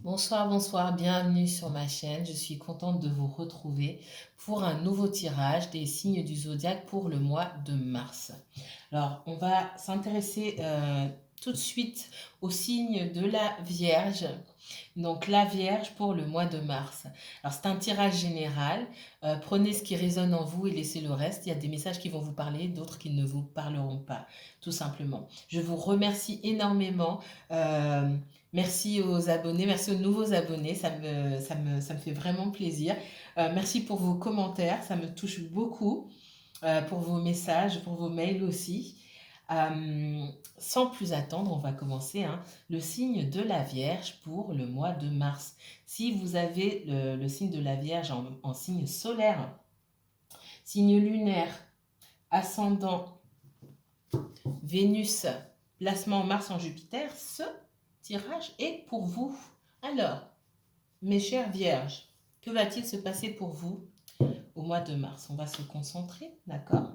Bonsoir, bonsoir, bienvenue sur ma chaîne. Je suis contente de vous retrouver pour un nouveau tirage des signes du zodiaque pour le mois de mars. Alors, on va s'intéresser tout de suite au signe de la Vierge. Donc, la Vierge pour le mois de mars. Alors, c'est un tirage général. Prenez ce qui résonne en vous et laissez le reste. Il y a des messages qui vont vous parler, d'autres qui ne vous parleront pas, tout simplement. Je vous remercie énormément. Merci aux abonnés, merci aux nouveaux abonnés, ça me fait vraiment plaisir. Merci pour vos commentaires, ça me touche beaucoup, pour vos messages, pour vos mails aussi. Sans plus attendre, on va commencer, hein, le signe de la Vierge pour le mois de mars. Si vous avez le signe de la Vierge en signe solaire, signe lunaire, ascendant, Vénus, placement Mars en Jupiter, ce tirage est pour vous. Alors, mes chères vierges, que va-t-il se passer pour vous au mois de mars? On va se concentrer, d'accord?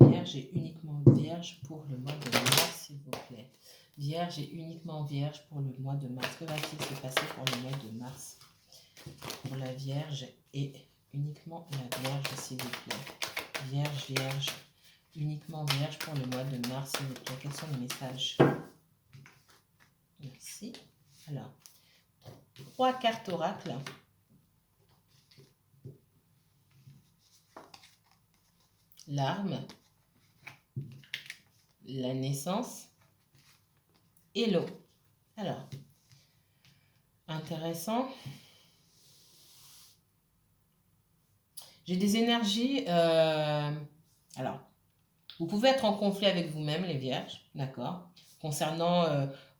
Vierge et uniquement vierge pour le mois de mars, s'il vous plaît. Vierge et uniquement vierge pour le mois de mars. Que va-t-il se passer pour le mois de mars? Pour la Vierge et uniquement la Vierge, s'il vous plaît. Vierge, Vierge, uniquement Vierge pour le mois de mars, s'il vous plaît. Quels sont les messages? Merci. Alors, 3 cartes oracle. L'arme, la naissance et l'eau. Alors, intéressant. J'ai des énergies. Alors, vous pouvez être en conflit avec vous-même, les vierges, d'accord, concernant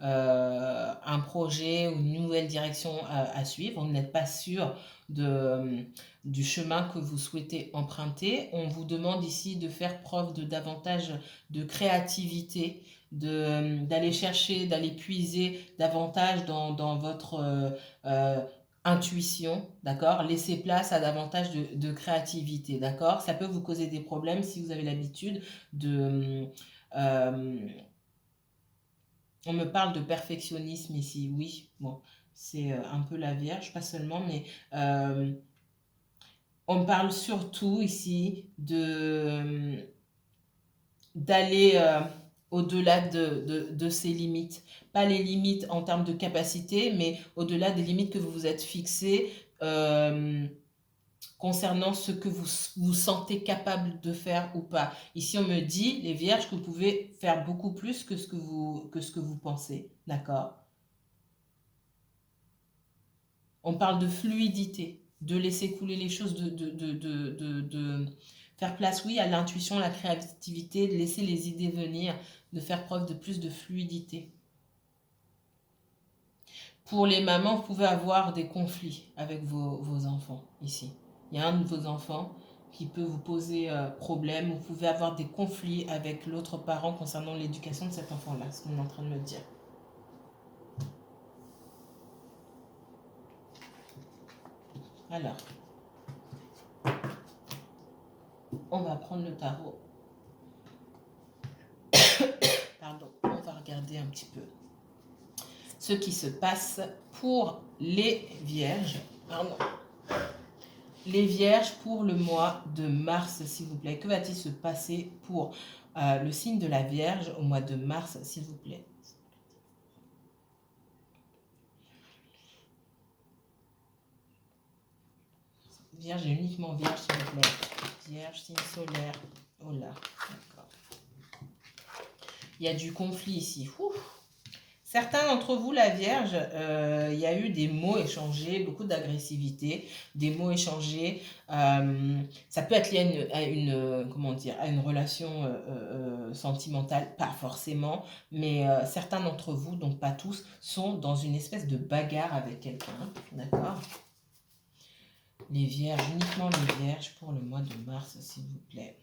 un projet ou une nouvelle direction à suivre. Vous n'êtes pas sûr du chemin que vous souhaitez emprunter. On vous demande ici de faire preuve de davantage de créativité, d'aller chercher, d'aller puiser davantage dans votre intuition, d'accord? Laissez place à davantage de créativité, d'accord? Ça peut vous causer des problèmes si vous avez l'habitude de... on me parle de perfectionnisme ici, oui, bon, c'est un peu la Vierge, pas seulement, mais on me parle surtout ici d'aller au-delà de ses limites. Pas les limites en termes de capacité, mais au-delà des limites que vous vous êtes fixées concernant ce que vous vous sentez capable de faire ou pas. Ici, on me dit, les vierges, que vous pouvez faire beaucoup plus que ce que vous pensez. D'accord? On parle de fluidité, de laisser couler les choses, de faire place, oui, à l'intuition, à la créativité, de laisser les idées venir, de faire preuve de plus de fluidité. Pour les mamans, vous pouvez avoir des conflits avec vos enfants ici. Il y a un de vos enfants qui peut vous poser problème. Vous pouvez avoir des conflits avec l'autre parent concernant l'éducation de cet enfant-là, ce qu'on est en train de me dire. Alors, on va prendre le tarot. Pardon, on va regarder un petit peu ce qui se passe pour les vierges. Pardon. Les vierges pour le mois de mars, s'il vous plaît. Que va-t-il se passer pour le signe de la Vierge au mois de mars, s'il vous plaît? Vierge et uniquement Vierge, s'il vous plaît. Vierge, signe solaire. Oh là, d'accord. Il y a du conflit ici. Ouf. Certains d'entre vous, la Vierge, il y a eu des mots échangés, beaucoup d'agressivité, des mots échangés. Ça peut être lié à une relation sentimentale, pas forcément, mais certains d'entre vous, donc pas tous, sont dans une espèce de bagarre avec quelqu'un, d'accord? Les Vierges, uniquement les Vierges pour le mois de mars, s'il vous plaît.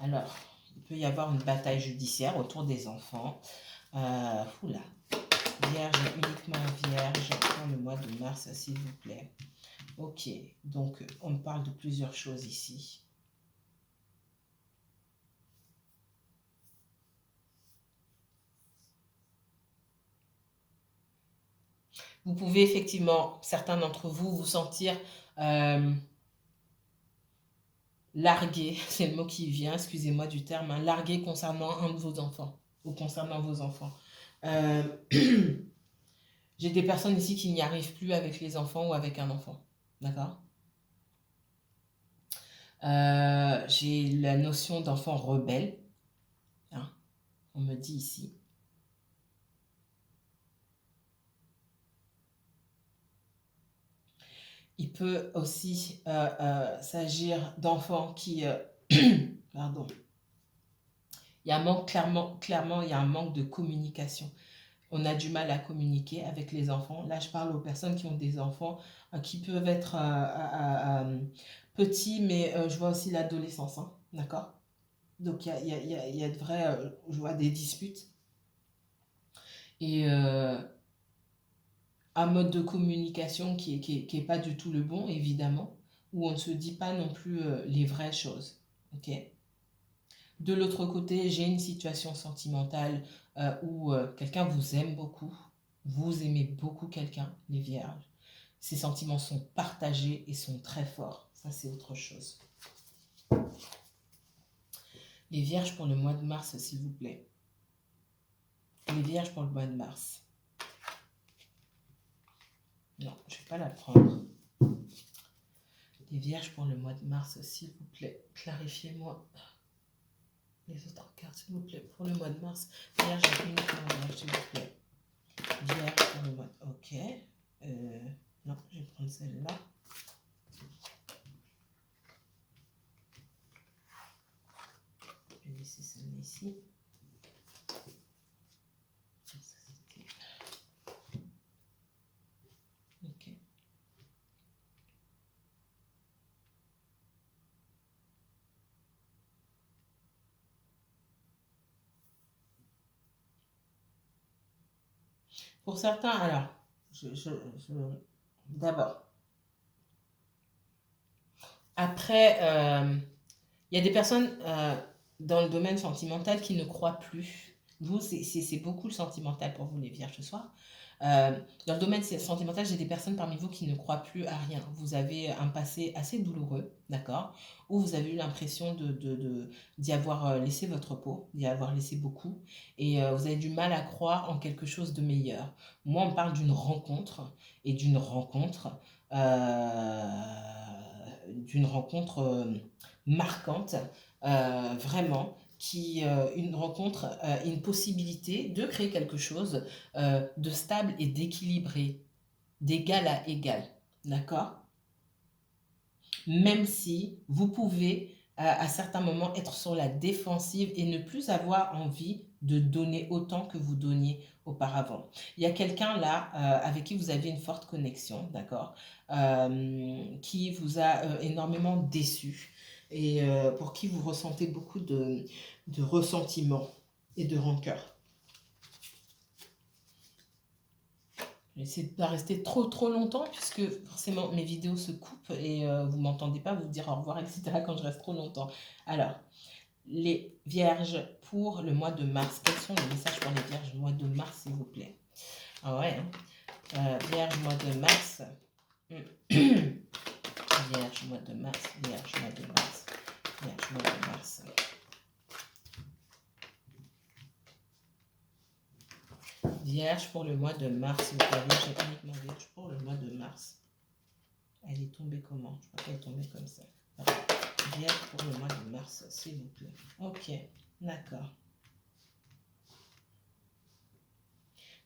Alors, il peut y avoir une bataille judiciaire autour des enfants. Oula. Vierge, uniquement Vierge pour le mois de mars, Mars, s'il vous plaît. Ok, donc on me parle de plusieurs choses ici. Vous pouvez effectivement, certains d'entre vous, vous sentir largué, c'est le mot qui vient, excusez-moi du terme, hein, largué concernant un de vos enfants ou concernant vos enfants. J'ai des personnes ici qui n'y arrivent plus avec les enfants ou avec un enfant, d'accord? J'ai la notion d'enfant rebelle, hein, on me dit ici. Il peut aussi s'agir d'enfants qui... pardon. Il y a un manque, clairement, il y a un manque de communication. On a du mal à communiquer avec les enfants. Là, je parle aux personnes qui ont des enfants qui peuvent être petits, mais je vois aussi l'adolescence, hein, d'accord? Donc, il y a de vrais, je vois des disputes. Et un mode de communication qui est pas du tout le bon, évidemment, où on ne se dit pas non plus les vraies choses, ok? De l'autre côté, j'ai une situation sentimentale où quelqu'un vous aime beaucoup, vous aimez beaucoup quelqu'un, les vierges. Ces sentiments sont partagés et sont très forts. Ça, c'est autre chose. Les vierges pour le mois de mars, s'il vous plaît. Les vierges pour le mois de mars. Non, je ne vais pas la prendre. Les vierges pour le mois de mars, s'il vous plaît. Clarifiez-moi les autres cartes, s'il vous plaît. Pour le mois de mars. Vierge, uniquement vierge, s'il vous plaît. Vierge pour le mois de... Ok. Non, je vais prendre celle-là. Je vais laisser celle-là ici. Ok. Pour certains, alors, d'abord, après, il y a des personnes dans le domaine sentimental qui ne croient plus. Vous, c'est beaucoup le sentimental pour vous, les vierges, ce soir. Dans le domaine sentimental, j'ai des personnes parmi vous qui ne croient plus à rien. Vous avez un passé assez douloureux, d'accord? Où vous avez eu l'impression d'y avoir laissé votre peau, d'y avoir laissé beaucoup. Et vous avez du mal à croire en quelque chose de meilleur. Moi, on me parle d'une rencontre et d'une rencontre marquante, vraiment, une rencontre, une possibilité de créer quelque chose de stable et d'équilibré, d'égal à égal, d'accord? Même si vous pouvez à certains moments être sur la défensive et ne plus avoir envie de donner autant que vous donniez auparavant. Il y a quelqu'un là avec qui vous avez une forte connexion, d'accord, qui vous a énormément déçu et pour qui vous ressentez beaucoup de ressentiment et de rancœur. J'essaie de ne pas rester trop longtemps puisque forcément mes vidéos se coupent et vous ne m'entendez pas vous dire au revoir, etc. quand je reste trop longtemps. Alors, les vierges pour le mois de mars. Quels sont les messages pour les vierges mois de mars, s'il vous plaît? Ah ouais, hein. Vierge mois de mars. Vierge mois de mars. Vierge mois de mars. Vierge mois de mars. Vierge pour le mois de mars. Vous avez Vierge uniquement vierge pour le mois de mars. Elle est tombée comment? Je crois qu'elle est tombée comme ça. Vierge pour le mois de mars, s'il vous plaît. Ok, d'accord.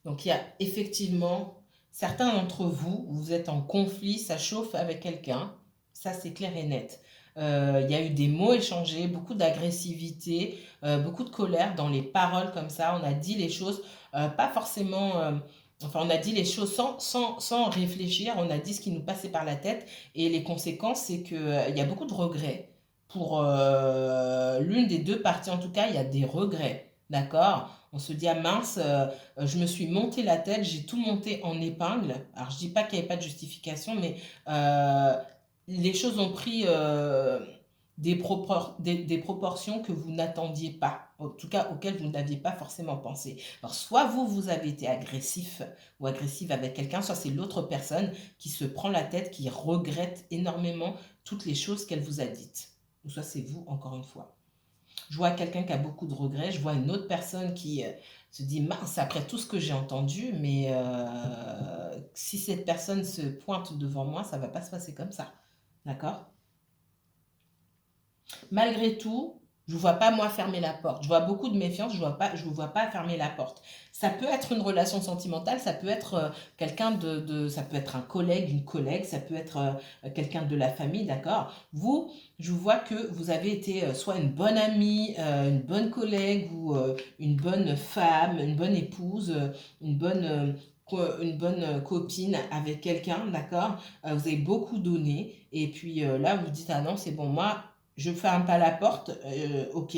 Donc il y a effectivement certains d'entre vous, vous êtes en conflit, ça chauffe avec quelqu'un. Ça, c'est clair et net. Il y a eu des mots échangés, beaucoup d'agressivité, beaucoup de colère dans les paroles comme ça. On a dit les choses, pas forcément... enfin, on a dit les choses sans réfléchir. On a dit ce qui nous passait par la tête. Et les conséquences, c'est qu'il y a beaucoup de regrets. Pour l'une des deux parties, en tout cas, il y a des regrets. D'accord? On se dit, ah mince, je me suis monté la tête, j'ai tout monté en épingle. Alors, je dis pas qu'il n'y avait pas de justification, mais euh, les choses ont pris des proportions que vous n'attendiez pas, en tout cas auxquelles vous n'aviez pas forcément pensé. Alors, soit vous, vous avez été agressif ou agressive avec quelqu'un, soit c'est l'autre personne qui se prend la tête, qui regrette énormément toutes les choses qu'elle vous a dites. Ou soit c'est vous, encore une fois. Je vois quelqu'un qui a beaucoup de regrets, je vois une autre personne qui se dit, mince, après tout ce que j'ai entendu, mais si cette personne se pointe devant moi, ça ne va pas se passer comme ça. D'accord? Malgré tout, je ne vois pas moi fermer la porte. Je vois beaucoup de méfiance, je vous vois pas fermer la porte. Ça peut être une relation sentimentale, ça peut être quelqu'un ça peut être un collègue, une collègue, ça peut être quelqu'un de la famille, d'accord? Vous, je vois que vous avez été soit une bonne amie, une bonne collègue ou une bonne femme, une bonne épouse, une bonne copine avec quelqu'un, d'accord? Vous avez beaucoup donné et puis là, vous dites, ah non, c'est bon, moi, je ferme pas la porte, ok,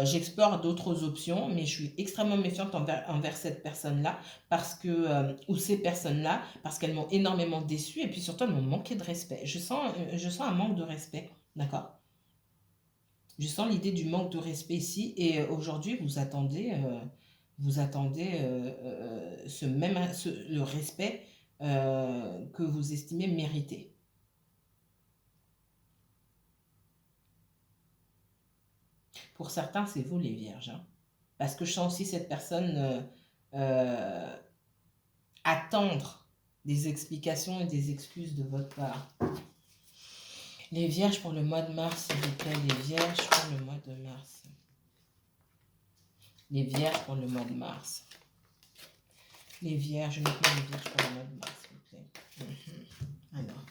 j'explore d'autres options, mais je suis extrêmement méfiante envers cette personne-là, ou ces personnes-là, parce qu'elles m'ont énormément déçue, et puis surtout, elles m'ont manqué de respect. Je sens un manque de respect, d'accord? Je sens l'idée du manque de respect ici, et aujourd'hui, vous attendez le respect que vous estimez mériter. Pour certains, c'est vous les vierges, hein. Parce que je sens aussi cette personne euh, attendre des explications et des excuses de votre part. Les vierges pour le mois de mars, s'il vous plaît, les vierges pour le mois de mars. Les vierges pour le mois de mars. Les vierges, uniquement les vierges pour le mois de mars, s'il vous plaît. Alors.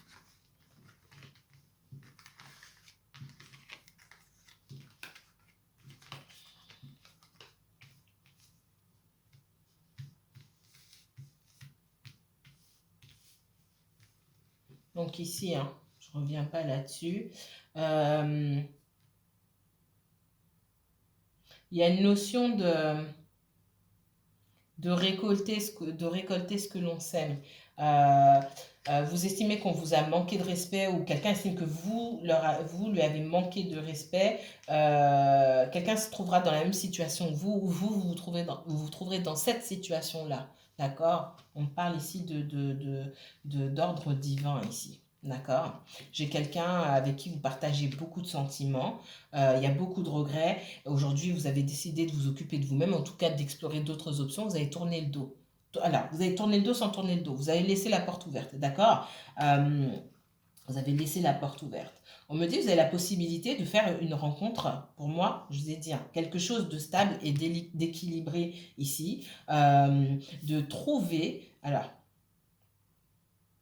Donc ici, hein, je ne reviens pas là-dessus. Il y a une notion de récolter ce que l'on sème. Vous estimez qu'on vous a manqué de respect ou quelqu'un estime que vous lui avez manqué de respect, quelqu'un se trouvera dans la même situation que vous, ou vous vous trouverez dans cette situation-là. D'accord? On parle ici d'ordre divin ici. D'accord? J'ai quelqu'un avec qui vous partagez beaucoup de sentiments, il y a beaucoup de regrets. Aujourd'hui, vous avez décidé de vous occuper de vous-même, en tout cas d'explorer d'autres options. Vous avez tourné le dos. Alors, vous avez tourné le dos sans tourner le dos. Vous avez laissé la porte ouverte, d'accord? Vous avez laissé la porte ouverte. On me dit que vous avez la possibilité de faire une rencontre, pour moi, je vous ai dit, hein, quelque chose de stable et d'équilibré ici, de trouver, alors,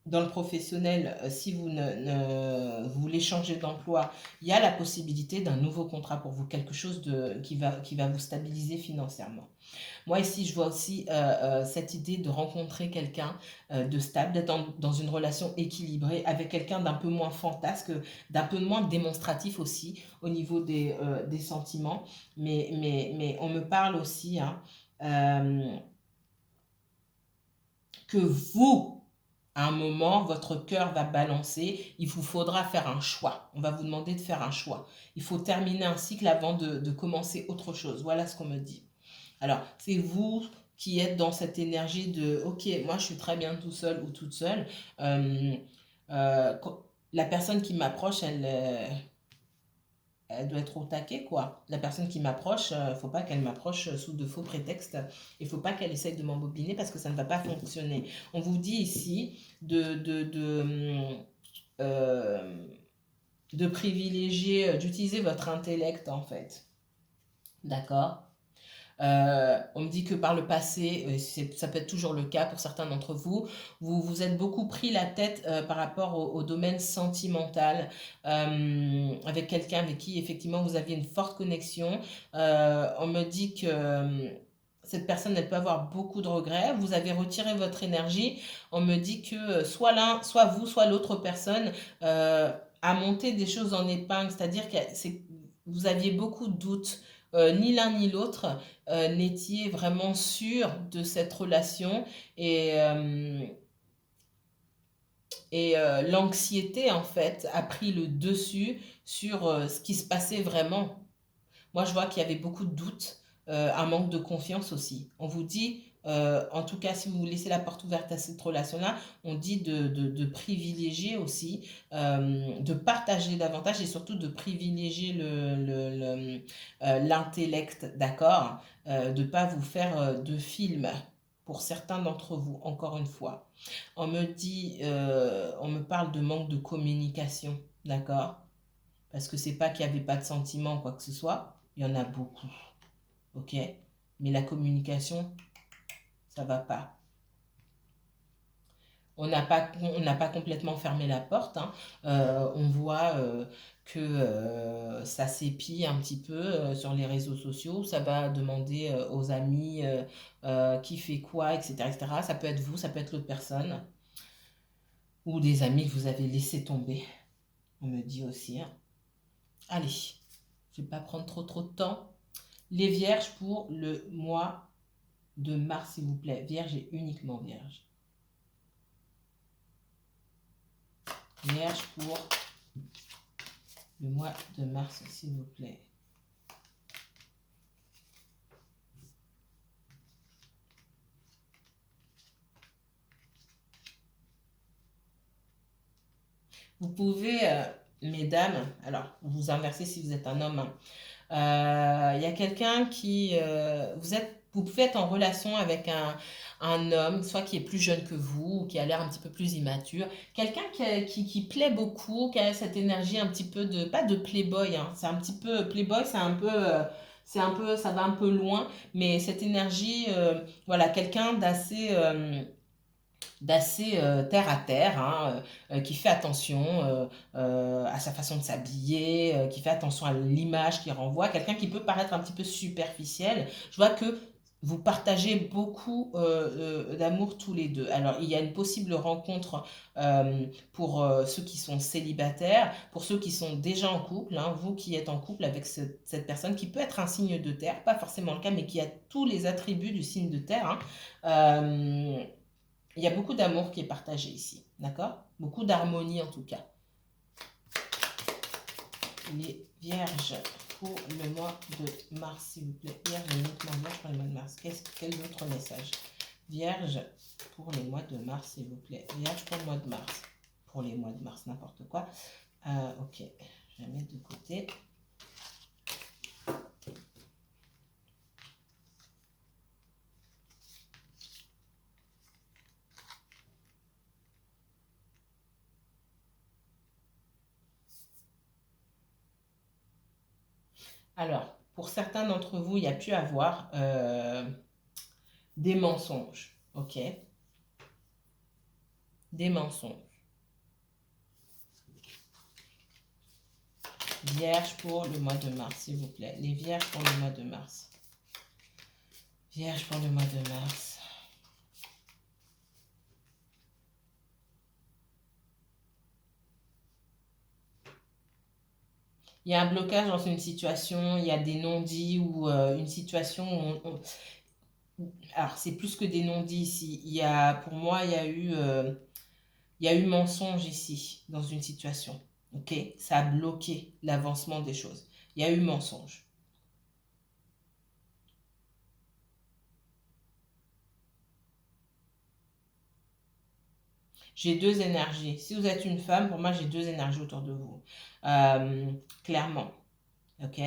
dans le professionnel, si vous voulez changer d'emploi, il y a la possibilité d'un nouveau contrat pour vous, quelque chose qui va vous stabiliser financièrement. Moi, ici, je vois aussi cette idée de rencontrer quelqu'un de stable, d'être dans une relation équilibrée avec quelqu'un d'un peu moins fantasque, d'un peu moins démonstratif aussi au niveau des sentiments. Mais on me parle aussi hein, que vous, à un moment, votre cœur va balancer, il vous faudra faire un choix. On va vous demander de faire un choix. Il faut terminer un cycle avant de commencer autre chose. Voilà ce qu'on me dit. Alors, c'est vous qui êtes dans cette énergie de ok, moi je suis très bien tout seul ou toute seule. La personne qui m'approche, elle doit être au taquet, quoi. La personne qui m'approche, faut pas qu'elle m'approche sous de faux prétextes. Il faut pas qu'elle essaye de m'embobiner parce que ça ne va pas fonctionner. On vous dit ici euh, de privilégier, d'utiliser votre intellect en fait. D'accord? On me dit que par le passé, ça peut être toujours le cas pour certains d'entre vous, vous vous êtes beaucoup pris la tête par rapport au domaine sentimental avec quelqu'un avec qui effectivement vous aviez une forte connexion. On me dit que cette personne, elle peut avoir beaucoup de regrets. Vous avez retiré votre énergie. On me dit que soit l'un, soit vous, soit l'autre personne a monté des choses en épingle, c'est-à-dire que vous aviez beaucoup de doutes ni l'un ni l'autre n'étiez vraiment sûr de cette relation et l'anxiété en fait a pris le dessus sur ce qui se passait vraiment. Moi, je vois qu'il y avait beaucoup de doutes, un manque de confiance aussi. On vous dit, en tout cas, si vous vous laissez la porte ouverte à cette relation-là, on dit de privilégier aussi, de partager davantage et surtout de privilégier l'intellect, d'accord? De ne pas vous faire de film pour certains d'entre vous, encore une fois. On me parle de manque de communication, d'accord? Parce que c'est pas qu'il n'y avait pas de sentiments, quoi que ce soit. Il y en a beaucoup, ok? Mais la communication, ça va pas. On n'a pas complètement fermé la porte, hein. On voit que ça s'épie un petit peu sur les réseaux sociaux. Ça va demander aux amis qui fait quoi, etc., etc. Ça peut être vous, ça peut être l'autre personne. Ou des amis que vous avez laissé tomber. On me dit aussi, hein. Allez, je ne vais pas prendre trop de temps. Les vierges pour le mois de mars, s'il vous plaît. Vierge et uniquement vierge. Vierge pour le mois de mars, s'il vous plaît. Vous pouvez, mesdames, alors vous inversez si vous êtes un homme, hein. Y a quelqu'un qui... vous pouvez être en relation avec un homme, soit qui est plus jeune que vous, ou qui a l'air un petit peu plus immature. Quelqu'un qui plaît beaucoup, qui a cette énergie un petit peu de... Pas de playboy, hein, c'est un petit peu... Playboy, c'est un peu... Ça va un peu loin, mais cette énergie, voilà, quelqu'un d'assez terre à terre, hein, qui fait attention à sa façon de s'habiller, qui fait attention à l'image qu'il renvoie, quelqu'un qui peut paraître un petit peu superficiel. Je vois que vous partagez beaucoup d'amour tous les deux. Alors, il y a une possible rencontre pour ceux qui sont célibataires, pour ceux qui sont déjà en couple, hein, vous qui êtes en couple avec cette personne qui peut être un signe de terre, pas forcément le cas, mais qui a tous les attributs du signe de terre, hein. Il y a beaucoup d'amour qui est partagé ici, d'accord? Beaucoup d'harmonie en tout cas. Les vierges pour le mois de mars, s'il vous plaît. Vierge uniquement vierge pour le mois de mars. Quel autre message? Vierge pour les mois de mars, s'il vous plaît. Vierge pour le mois de mars. Pour les mois de mars, n'importe quoi. Ok, je vais mettre de côté. Alors, pour certains d'entre vous, il y a pu avoir des mensonges, ok? Des mensonges. Vierge pour le mois de mars, s'il vous plaît. Les vierges pour le mois de mars. Vierge pour le mois de mars. Il y a un blocage dans une situation, il y a des non-dits ou une situation où alors, c'est plus que des non-dits ici. Pour moi, il y a eu mensonge ici, dans une situation. Ok? Ça a bloqué l'avancement des choses. Il y a eu mensonge. J'ai deux énergies. Si vous êtes une femme, pour moi, j'ai deux énergies autour de vous. Clairement. Ok?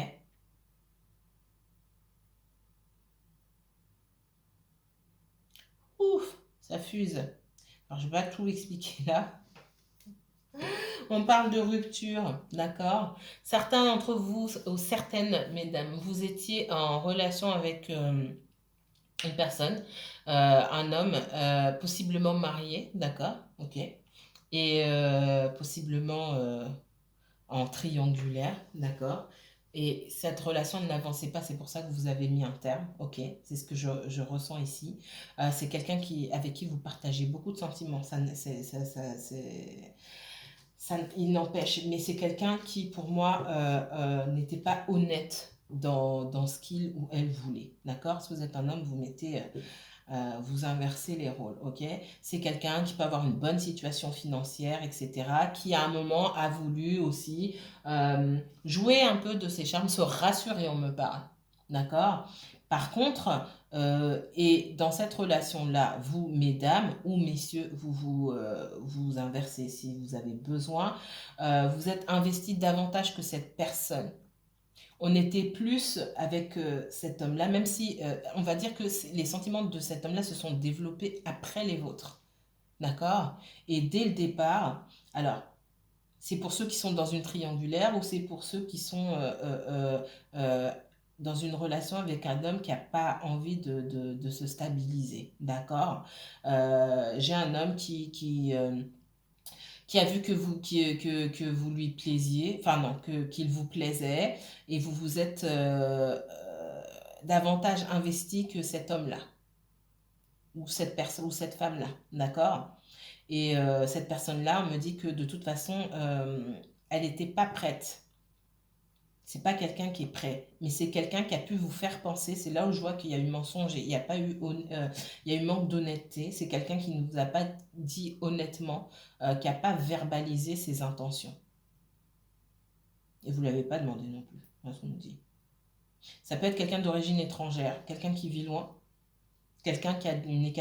Ouf, ça fuse. Alors, je ne vais pas tout expliquer là. On parle de rupture, d'accord? Certains d'entre vous, ou certaines, mesdames, vous étiez en relation avec une personne, un homme, possiblement marié, d'accord? Ok. Et possiblement en triangulaire, d'accord? Et cette relation n'avançait pas, c'est pour ça que vous avez mis un terme, ok? C'est ce que je ressens ici. C'est quelqu'un avec qui vous partagez beaucoup de sentiments. Il n'empêche, mais c'est quelqu'un qui, pour moi, n'était pas honnête dans ce qu'il ou elle voulait. D'accord? Si vous êtes un homme, vous mettez... vous inversez les rôles, ok? C'est quelqu'un qui peut avoir une bonne situation financière, etc., qui à un moment a voulu aussi jouer un peu de ses charmes, se rassurer, on me parle, d'accord? Par contre, et dans cette relation-là, vous, mesdames ou messieurs, vous inversez si vous avez besoin, vous êtes investi davantage que cette personne. On était plus avec cet homme-là, même si on va dire que les sentiments de cet homme-là se sont développés après les vôtres. D'accord? Et dès le départ, alors, c'est pour ceux qui sont dans une triangulaire ou c'est pour ceux qui sont euh, dans une relation avec un homme qui n'a pas envie de se stabiliser. D'accord? J'ai un homme qui a vu que vous lui plaisiez, enfin non, qu'il vous plaisait, et vous vous êtes davantage investi que cet homme-là, ou cette personne, ou cette femme-là, d'accord? Et cette personne-là me dit que de toute façon, elle n'était pas prête. C'est pas quelqu'un qui est prêt, mais c'est quelqu'un qui a pu vous faire penser. C'est là où je vois qu'il y a eu mensonge et il y a pas eu, il y a eu manque d'honnêteté. C'est quelqu'un qui ne vous a pas dit honnêtement, qui n'a pas verbalisé ses intentions. Et vous ne l'avez pas demandé non plus, à ce qu'on nous dit. Ça peut être quelqu'un d'origine étrangère, quelqu'un qui vit loin, quelqu'un qui a une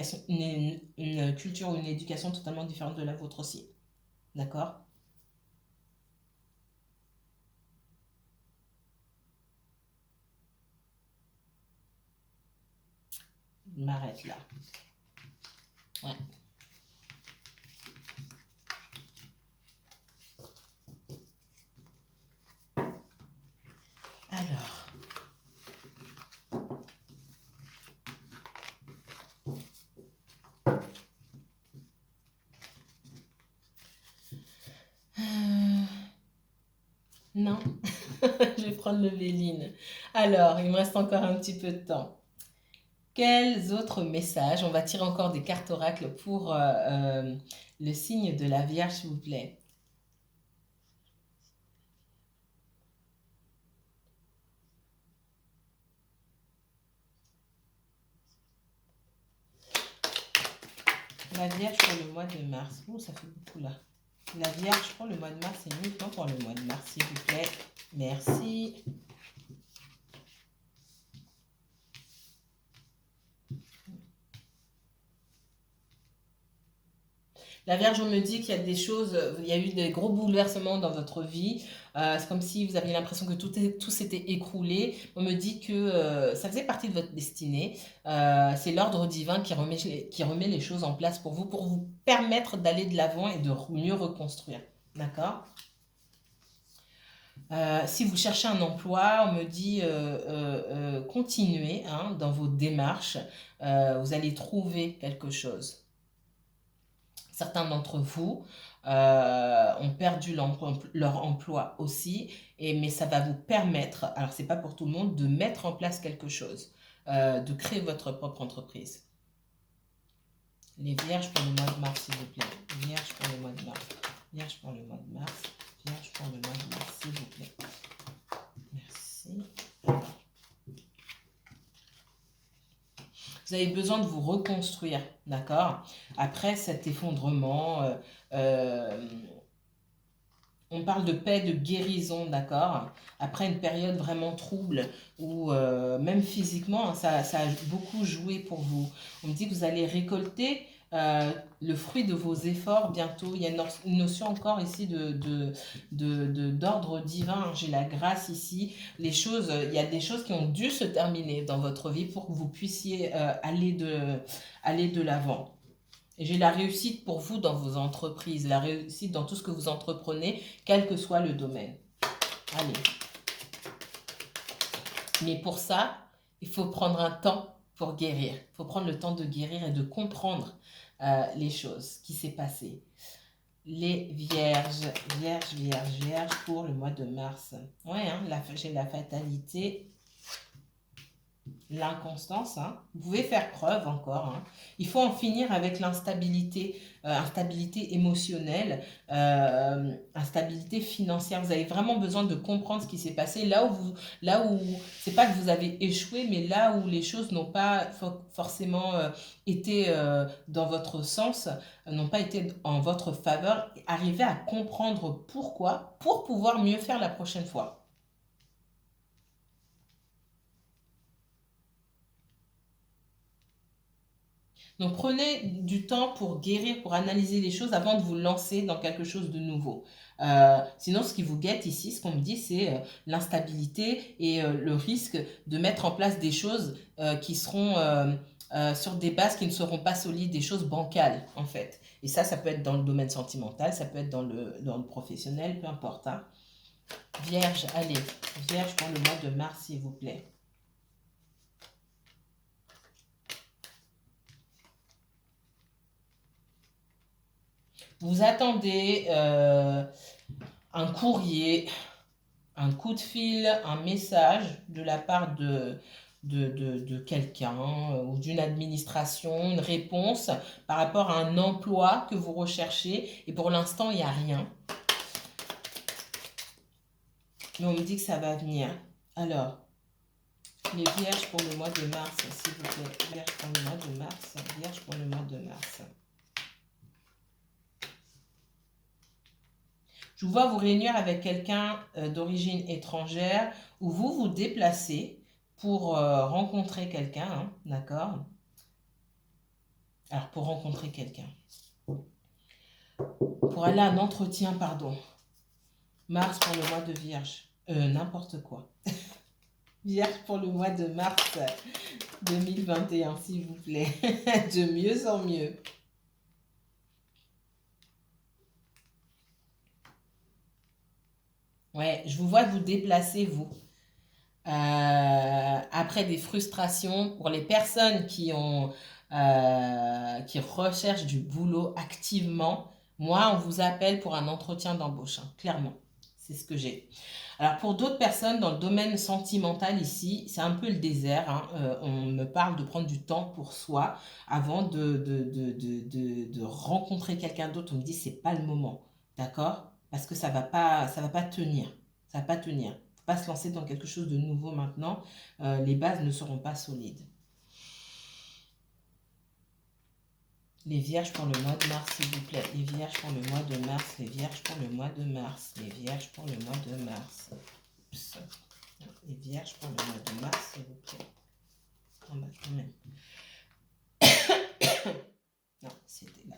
culture ou une éducation totalement différente de la vôtre aussi. D'accord? Je m'arrête là. Ouais. Alors. Non, je vais prendre le Véline. Alors, il me reste encore un petit peu de temps. Quels autres messages? On va tirer encore des cartes oracles pour le signe de la Vierge, s'il vous plaît. La Vierge pour le mois de mars. Oh, ça fait beaucoup là. La Vierge pour le mois de mars et uniquement pour le mois de mars, s'il vous plaît. Merci. La Vierge, on me dit qu'il y a des choses, il y a eu des gros bouleversements dans votre vie. C'est comme si vous aviez l'impression que tout s'était écroulé. On me dit que ça faisait partie de votre destinée. C'est l'ordre divin qui remet les choses en place pour vous permettre d'aller de l'avant et de mieux reconstruire. D'accord? Si vous cherchez un emploi, on me dit continuez hein, dans vos démarches. Vous allez trouver quelque chose. Certains d'entre vous ont perdu leur emploi aussi, mais ça va vous permettre, alors c'est pas pour tout le monde, de mettre en place quelque chose, de créer votre propre entreprise. Les vierges pour le mois de mars, s'il vous plaît. Vierge pour le mois de mars. Vierge pour le mois de mars. Vierge pour le mois de mars, s'il vous plaît. Merci. Vous avez besoin de vous reconstruire, d'accord? Après cet effondrement, on parle de paix, de guérison, d'accord? Après une période vraiment trouble où même physiquement, ça a beaucoup joué pour vous. On me dit que vous allez récolter le fruit de vos efforts bientôt. Il y a une notion encore ici d'ordre divin. J'ai la grâce ici. Il y a des choses qui ont dû se terminer dans votre vie pour que vous puissiez aller de l'avant. Et j'ai la réussite pour vous dans vos entreprises, la réussite dans tout ce que vous entreprenez, quel que soit le domaine. Allez. Mais pour ça, il faut prendre un temps pour guérir. Il faut prendre le temps de guérir et de comprendre les choses qui s'est passé. Les vierges, vierges pour le mois de mars. Ouais, hein, j'ai la fatalité, l'inconstance. Hein. Vous pouvez faire preuve encore. Hein. Il faut en finir avec l'instabilité instabilité émotionnelle, instabilité financière. Vous avez vraiment besoin de comprendre ce qui s'est passé là où c'est pas que vous avez échoué, mais là où les choses n'ont pas forcément été dans votre sens, n'ont pas été en votre faveur. Arrivez à comprendre pourquoi pour pouvoir mieux faire la prochaine fois. Donc prenez du temps pour guérir, pour analyser les choses avant de vous lancer dans quelque chose de nouveau. Sinon, ce qui vous guette ici, ce qu'on me dit, c'est l'instabilité et le risque de mettre en place des choses qui seront sur des bases qui ne seront pas solides, des choses bancales en fait. Et ça peut être dans le domaine sentimental, ça peut être dans le professionnel, peu importe. Hein. Vierge, allez, Vierge pour le mois de mars, s'il vous plaît. Vous attendez un courrier, un coup de fil, un message de la part de quelqu'un ou d'une administration, une réponse par rapport à un emploi que vous recherchez. Et pour l'instant, il n'y a rien. Mais on me dit que ça va venir. Alors, les vierges pour le mois de mars, s'il vous plaît. Vierge pour le mois de mars. Vierge pour le mois de mars. Je vous vois vous réunir avec quelqu'un d'origine étrangère ou vous vous déplacez pour rencontrer quelqu'un, hein, d'accord? Alors, pour rencontrer quelqu'un. Pour aller à un entretien, pardon. Mars pour le mois de Vierge. N'importe quoi. Vierge pour le mois de mars 2021, s'il vous plaît. De mieux en mieux. Ouais, je vous vois vous déplacer, vous. Après des frustrations, pour les personnes qui recherchent du boulot activement, moi, on vous appelle pour un entretien d'embauche, hein, clairement. C'est ce que j'ai. Alors, pour d'autres personnes dans le domaine sentimental ici, c'est un peu le désert. Hein. On me parle de prendre du temps pour soi avant de rencontrer quelqu'un d'autre. On me dit c'est pas le moment, d'accord? Parce que ça va pas tenir. Ça va pas tenir. Faut pas se lancer dans quelque chose de nouveau maintenant. Les bases ne seront pas solides. Les vierges pour le mois de mars, s'il vous plaît. Les vierges pour le mois de mars. Les vierges pour le mois de mars. Les vierges pour le mois de mars. Oups. Les vierges pour le mois de mars, s'il vous plaît. Non, bah, quand même. Non, c'était là.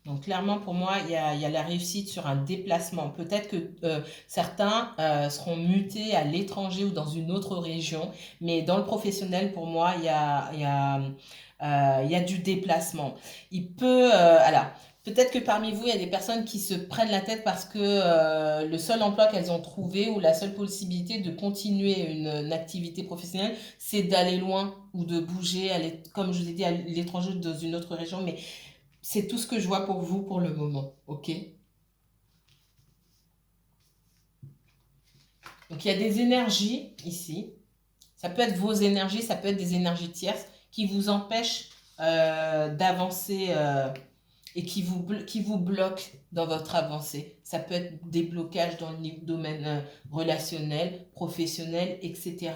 Donc clairement, pour moi, il y a la réussite sur un déplacement. Peut-être que certains seront mutés à l'étranger ou dans une autre région, mais dans le professionnel, pour moi, il y a du déplacement. Il peut, alors, peut-être que parmi vous, il y a des personnes qui se prennent la tête parce que le seul emploi qu'elles ont trouvé ou la seule possibilité de continuer une activité professionnelle, c'est d'aller loin ou de bouger, aller, comme je vous ai dit, à l'étranger dans une autre région, mais c'est tout ce que je vois pour vous pour le moment, ok? Donc il y a des énergies ici. Ça peut être vos énergies, ça peut être des énergies tierces qui vous empêchent d'avancer et qui vous bloquent dans votre avancée. Ça peut être des blocages dans le domaine relationnel, professionnel, etc.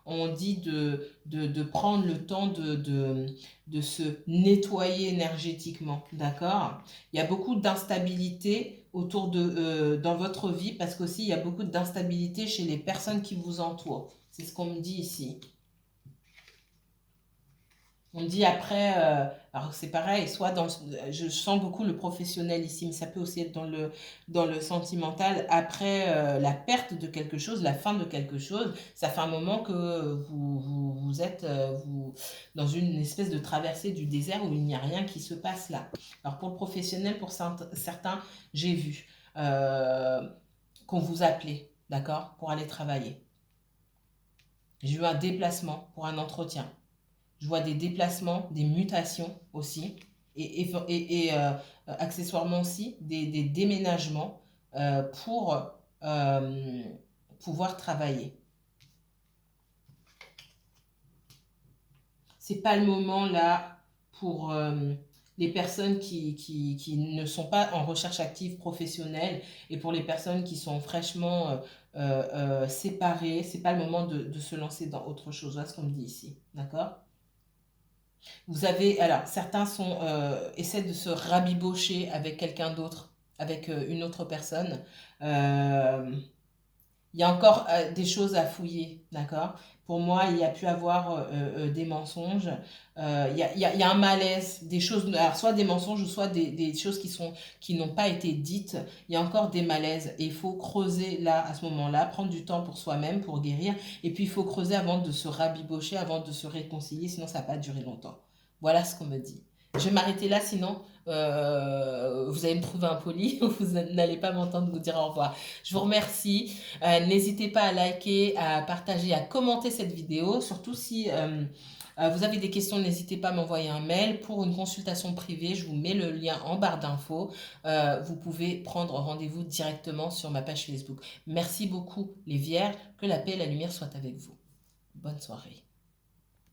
On dit de prendre le temps de se nettoyer énergétiquement, d'accord? Il y a beaucoup d'instabilité dans votre vie parce qu'aussi il y a beaucoup d'instabilité chez les personnes qui vous entourent. C'est ce qu'on me dit ici. On dit après, alors c'est pareil, je sens beaucoup le professionnel ici, mais ça peut aussi être dans le sentimental. Après la perte de quelque chose, la fin de quelque chose, ça fait un moment que vous êtes dans une espèce de traversée du désert où il n'y a rien qui se passe là. Alors pour le professionnel, pour certains, j'ai vu qu'on vous appelait, d'accord, pour aller travailler. J'ai eu un déplacement pour un entretien. Je vois des déplacements, des mutations aussi. accessoirement aussi des déménagements pour pouvoir travailler. C'est pas le moment là pour les personnes qui ne sont pas en recherche active professionnelle et pour les personnes qui sont fraîchement séparées, c'est pas le moment de se lancer dans autre chose. Voilà ce qu'on me dit ici, d'accord? Vous avez, alors certains essaient de se rabibocher avec quelqu'un d'autre, avec une autre personne. Euh, il y a encore des choses à fouiller, d'accord? Pour moi, il y a pu avoir des mensonges. Il y a un malaise, des choses, alors soit des mensonges ou soit des choses qui n'ont pas été dites. Il y a encore des malaises et il faut creuser là, à ce moment-là, prendre du temps pour soi-même, pour guérir. Et puis, il faut creuser avant de se rabibocher, avant de se réconcilier, sinon ça ne va pas durer longtemps. Voilà ce qu'on me dit. Je vais m'arrêter là, sinon vous allez me trouver impoli ou vous n'allez pas m'entendre vous dire au revoir. Je vous remercie. N'hésitez pas à liker, à partager, à commenter cette vidéo. Surtout si vous avez des questions, n'hésitez pas à m'envoyer un mail pour une consultation privée. Je vous mets le lien en barre d'infos. Vous pouvez prendre rendez-vous directement sur ma page Facebook. Merci beaucoup les Vierges. Que la paix et la lumière soient avec vous. Bonne soirée.